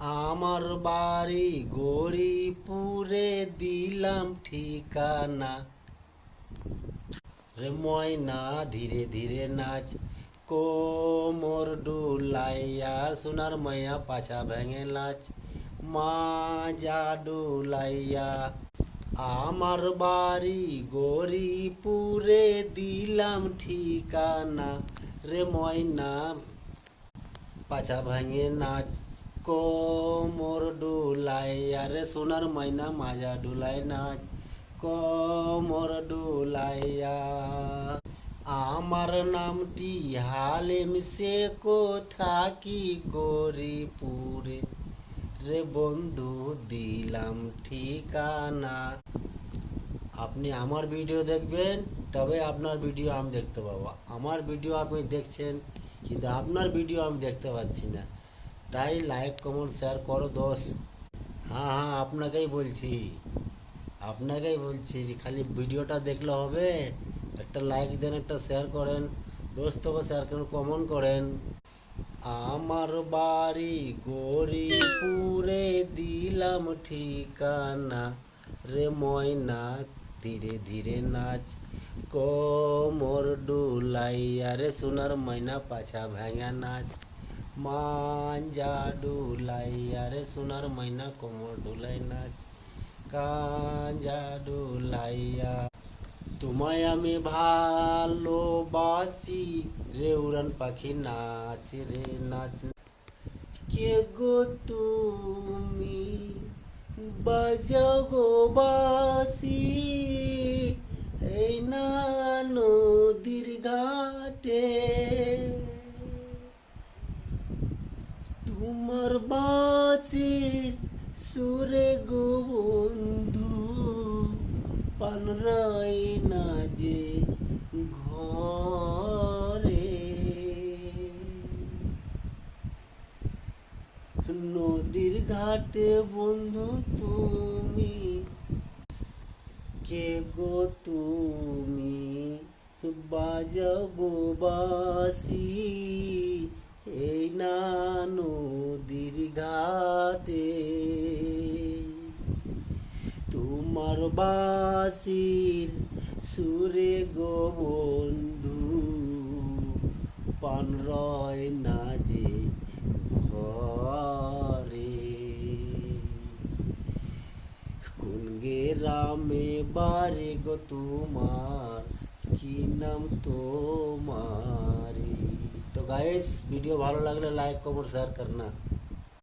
আমার বাড়ি গরিপুরে দিলাম ঠিকানা। রে ময়না ধীরে ধীরে নাচ, কোমর ডুলাইয়া সোনার মাইয়া পাছা ভেঙে নাচ, মাজা ডুলাইয়া। আমার বাড়ি গরিপুরে দিলাম ঠিকানা। রে ময়না পাছা ভাঙে নাচ, কোমর ডুলাইয়া রে সোনার মাইনা মাজা ডুলাই নাচ, কোমর ডুলাইয়া। আমার নামটি হালিম শেখো, থাকি গরিপুরে। রে বন্ধু দিলাম ঠিকানা। আপনি আমার ভিডিও দেখবেন, তবে আপনার ভিডিও আমি দেখতে পাবো। আমার ভিডিও আপনি দেখছেন, কিন্তু আপনার ভিডিও আমি দেখতে পাচ্ছি না। তাই লাইক কমেন্ট শেয়ার করো দোস্ত। হ্যাঁ হ্যাঁ, আপনাকেই বলছি যে খালি ভিডিওটা দেখলে হবে? একটা লাইক দেন, একটা শেয়ার করেন, দোস্তকে শেয়ার করেন, কমেন্ট করেন। আমার বাড়ি গরিপুরে দিলাম ঠিকানা। রে ময়না ধীরে ধীরে নাচ, কোমর ডুলাইয়া রে সোনার মাইনা পাছা ভাঙা নাচ, মাঞ্জা ডুলাইয়া রে সোনার মাইনা কোমর ডুলাই নাচ, কাঞ্জা ডুলাইয়া। তোমায় আমি ভালোবাসি রে উড়ান পাখি নাচ রে নাচ। কে গো তুমি, বাজাও গো বাঁশি, এই না নদীর ঘাটে। তোমার বাঁশির সুরে গো বন্ধু, পানরাই না যে ঘরে। নদীর ঘাটে বন্ধু তুমি, কে গো তুমি, বাজাও গো বাঁশি, এই না নদীর ঘাটে। তোমার বাঁশির সুরে গো বন্ধু, পান রয় না যে ঘরে। কোন গ্রামে বাড়ি গো তোমার, কি নাম তোমার? তো গাইস, ভিডিও ভালো লাগলে লাইক কমেंट शेयर करना।